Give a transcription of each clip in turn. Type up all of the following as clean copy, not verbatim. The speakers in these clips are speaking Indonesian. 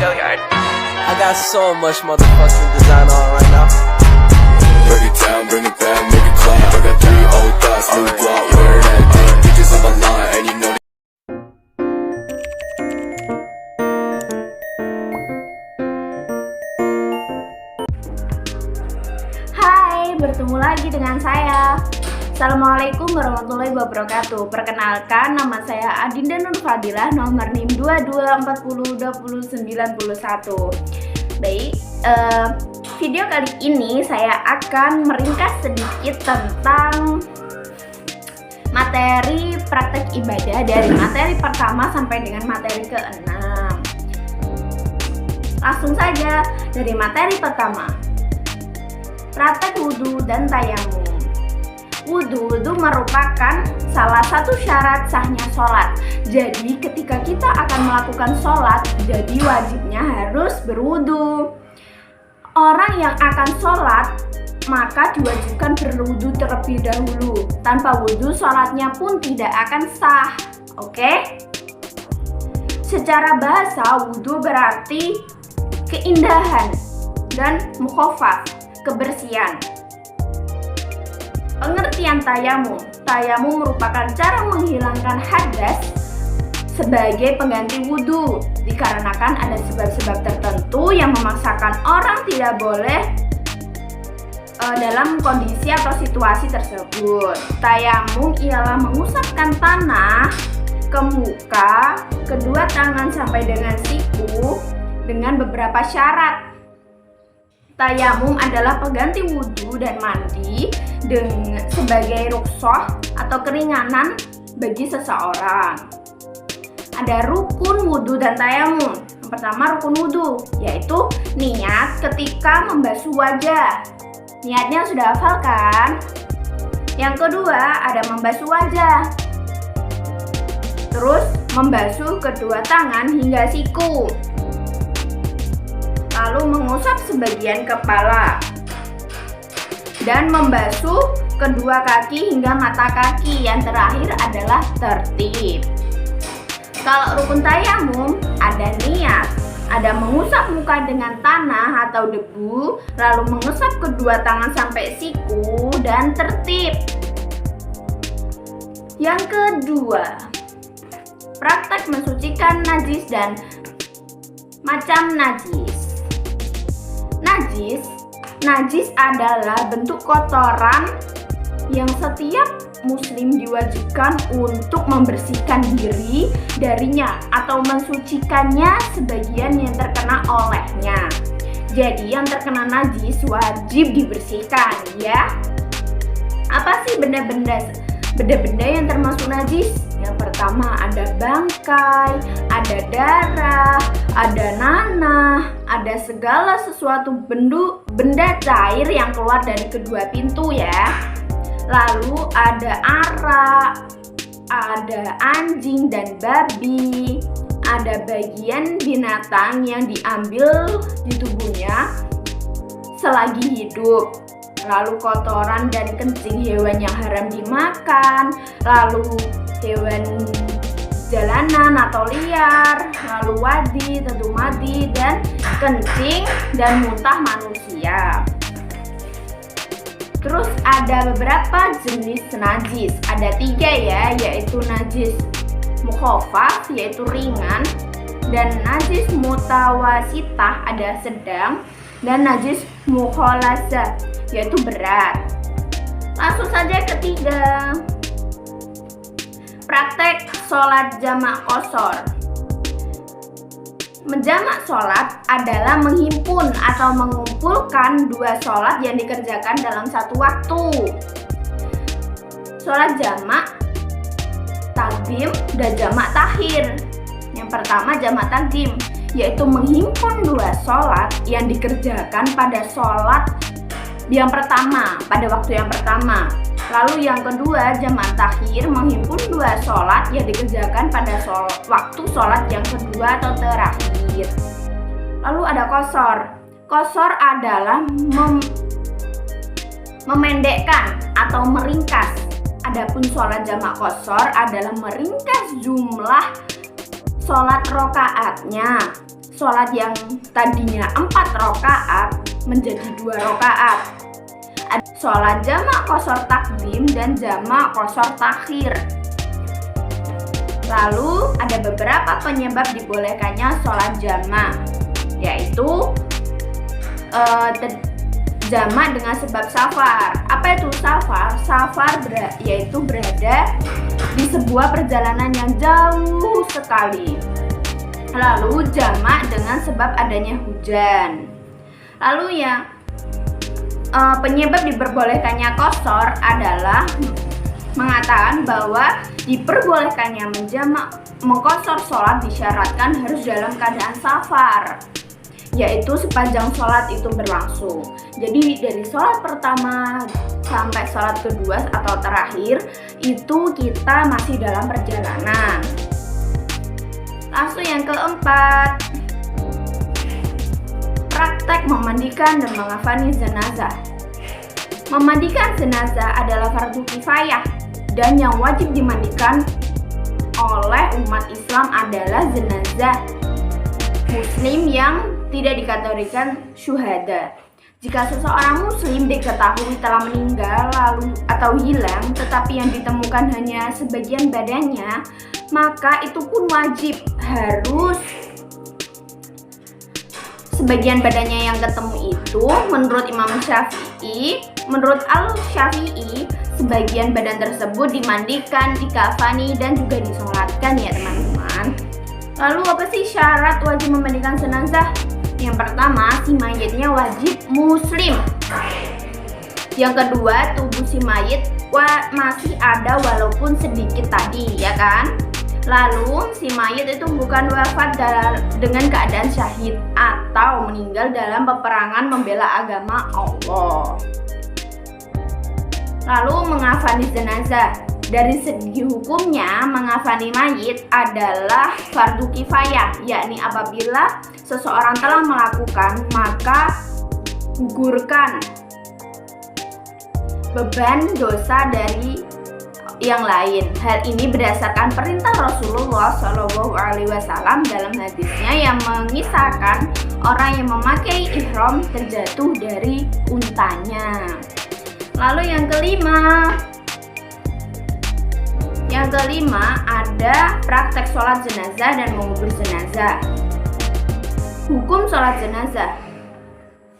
I got so much motherfucking design on right now. Break it down, bring it back, make it clap. I got 3 old thoughts, new block, where that day. Bitches on my line, and you know. Hai, bertemu lagi dengan saya. Assalamualaikum warahmatullahi wabarakatuh. Perkenalkan, nama saya Adinda Nur Fadilah, nomor NIM 22402091. Baik, video kali ini saya akan meringkas sedikit tentang materi praktek ibadah dari materi pertama sampai dengan materi ke-6. Langsung saja dari materi pertama, praktek wudhu dan tayamum. Wudhu itu merupakan salah satu syarat sahnya sholat. Jadi ketika kita akan melakukan sholat, jadi wajibnya harus berwudhu. Orang yang akan sholat maka diwajibkan berwudhu terlebih dahulu. Tanpa wudhu sholatnya pun tidak akan sah. Oke? Secara bahasa, wudhu berarti keindahan dan mukhafaf, kebersihan. Pengertian tayamum. Tayamum merupakan cara menghilangkan hadas sebagai pengganti wudhu, dikarenakan ada sebab-sebab tertentu yang memaksakan orang tidak boleh dalam kondisi atau situasi tersebut. Tayamum ialah mengusapkan tanah ke muka, kedua tangan sampai dengan siku dengan beberapa syarat. Tayamum adalah pengganti wudhu dan mandi sebagai rukhsah atau keringanan bagi seseorang. Ada rukun wudhu dan tayamum. Yang pertama, rukun wudhu, yaitu niat ketika membasuh wajah. Niatnya sudah hafal kan? Yang kedua, ada membasuh wajah. Terus membasuh kedua tangan hingga siku. Lalu mengusap sebagian kepala dan membasuh kedua kaki hingga mata kaki. Yang terakhir adalah tertib. Kalau rukun tayamum, ada niat, ada mengusap muka dengan tanah atau debu, lalu mengusap kedua tangan sampai siku dan tertib. Yang kedua, praktek mensucikan najis dan macam najis. Najis adalah bentuk kotoran yang setiap muslim diwajibkan untuk membersihkan diri darinya atau mensucikannya sebagian yang terkena olehnya. Jadi yang terkena najis wajib dibersihkan ya. Apa sih benda-benda yang termasuk najis? Yang pertama ada bangkai, ada darah, ada nanah, ada segala sesuatu benda cair yang keluar dari kedua pintu ya. Lalu ada arak, ada anjing dan babi, ada bagian binatang yang diambil di tubuhnya selagi hidup. Lalu kotoran dan kencing hewan yang haram dimakan, lalu hewan jalanan atau liar, lalu wadi, tentu mati, dan kencing dan muntah manusia. Terus ada beberapa jenis najis, ada 3 ya, yaitu najis mukhafaf, yaitu ringan, dan najis mutawasitah, ada sedang, dan najis mukhalasa, yaitu berat. Langsung saja ketiga, praktek sholat jamak qashar. Menjamak sholat adalah menghimpun atau mengumpulkan 2 sholat yang dikerjakan dalam satu waktu. Sholat jamak takdim dan jamak takhir. Yang pertama jamak takdim, yaitu menghimpun 2 sholat yang dikerjakan pada sholat yang pertama, pada waktu yang pertama. Lalu yang kedua, jamak takhir, menghimpun 2 sholat yang dikerjakan pada waktu sholat yang kedua atau terakhir. Lalu ada qashar. Qashar adalah memendekkan atau meringkas. Adapun sholat jamak qashar adalah meringkas jumlah sholat rokaatnya. sholat yang tadinya 4 rakaat menjadi 2 rakaat. Ada sholat jamak qashar takdim dan jamak qashar takhir. Lalu ada beberapa penyebab dibolehkannya sholat jamak, yaitu jamak dengan sebab safar. Apa itu safar? Safar yaitu berada di sebuah perjalanan yang jauh sekali. Lalu jamak dengan sebab adanya hujan. Lalu yang penyebab diperbolehkannya qashar adalah mengatakan bahwa diperbolehkannya mengqashar sholat disyaratkan harus dalam keadaan safar, yaitu sepanjang sholat itu berlangsung. Jadi dari sholat pertama sampai sholat kedua atau terakhir itu kita masih dalam perjalanan. Langsung yang keempat, praktek memandikan dan mengafani jenazah. Memandikan jenazah adalah fardu kifayah dan yang wajib dimandikan oleh umat Islam adalah jenazah muslim yang tidak dikategorikan syuhada. Jika seseorang muslim diketahui telah meninggal atau hilang tetapi yang ditemukan hanya sebagian badannya, maka itu pun wajib harus sebagian badannya yang ketemu itu menurut Imam Syafi'i, menurut Al-Syafi'i sebagian badan tersebut dimandikan, dikafani dan juga disolatkan ya teman-teman. Lalu apa sih syarat wajib memandikan jenazah? Yang pertama, si mayitnya wajib muslim. Yang kedua, tubuh si mayit masih ada walaupun sedikit tadi, ya kan? Lalu si mayit itu bukan wafat dengan keadaan syahid atau meninggal dalam peperangan membela agama Allah. Lalu mengafani jenazah. Dari segi hukumnya, mengafani mayit adalah fardu kifayah, yakni apabila seseorang telah melakukan, maka gugurkan beban dosa dari yang lain. Hal ini berdasarkan perintah Rasulullah SAW dalam hadisnya yang mengisahkan orang yang memakai ihram terjatuh dari untanya. Lalu yang kelima ada praktek sholat jenazah dan mengubur jenazah. Hukum sholat jenazah.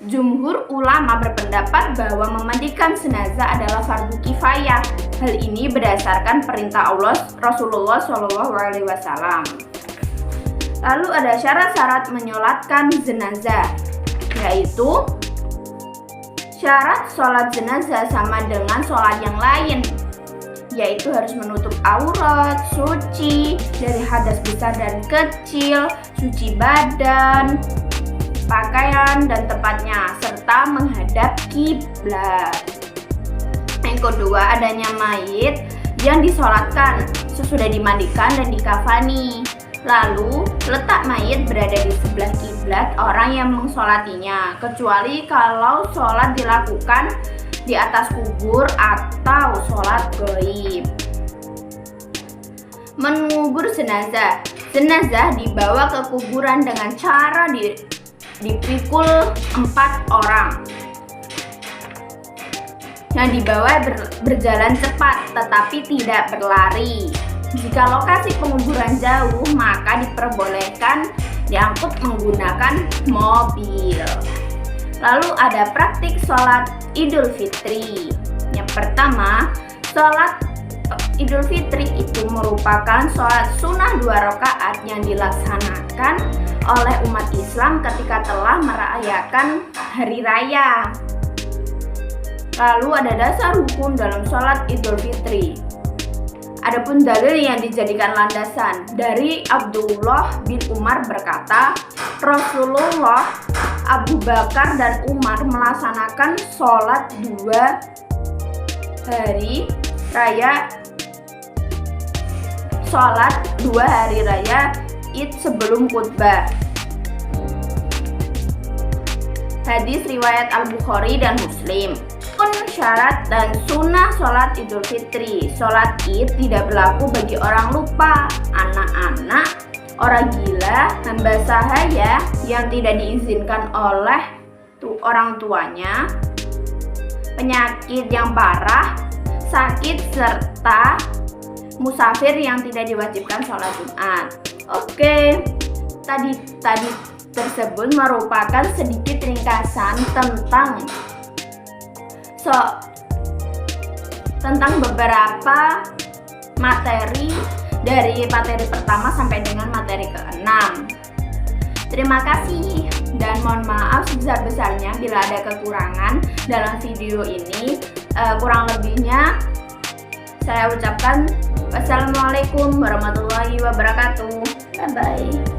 Jumhur ulama berpendapat bahwa memandikan jenazah adalah fardu kifayah. Hal ini berdasarkan perintah Allah Rasulullah SAW. Lalu ada syarat-syarat menyolatkan jenazah, yaitu syarat sholat jenazah sama dengan sholat yang lain, yaitu harus menutup aurat, suci dari hadas besar dan kecil, suci badan, pakaian dan tempatnya, serta menghadap kiblat. Yang kedua, adanya mayit yang disolatkan sesudah dimandikan dan dikafani. Lalu letak mayit berada di sebelah kiblat orang yang mengsolatinya, kecuali kalau sholat dilakukan di atas kubur atau sholat gaib. Mengubur jenazah. Jenazah dibawa ke kuburan dengan cara dipikul 4 orang. Yang dibawa berjalan cepat tetapi tidak berlari. Jika lokasi penguburan jauh, maka diperbolehkan diangkut menggunakan mobil. Lalu ada praktik sholat Idul Fitri. Yang pertama, sholat Idul Fitri itu merupakan sholat sunnah 2 rakaat yang dilaksanakan oleh umat Islam ketika telah merayakan hari raya. Lalu ada dasar hukum dalam sholat Idul Fitri. Adapun dalil yang dijadikan landasan dari Abdullah bin Umar berkata, Rasulullah, Abu Bakar dan Umar melaksanakan sholat 2 hari raya Id sebelum khutbah. Hadis riwayat Al-Bukhari dan Muslim. Pun syarat dan sunnah sholat Idul Fitri. Sholat Id tidak berlaku bagi orang lupa, anak-anak, orang gila, hamba sahaya yang tidak diizinkan oleh orang tuanya, penyakit yang parah, sakit, serta musafir yang tidak diwajibkan sholat Jumat. Oke, tadi tersebut merupakan sedikit ringkasan tentang beberapa materi dari materi pertama sampai dengan materi ke-6. Terima kasih dan mohon maaf sebesar-besarnya bila ada kekurangan dalam video ini. Kurang lebihnya saya ucapkan wassalamualaikum warahmatullahi wabarakatuh. Bye bye.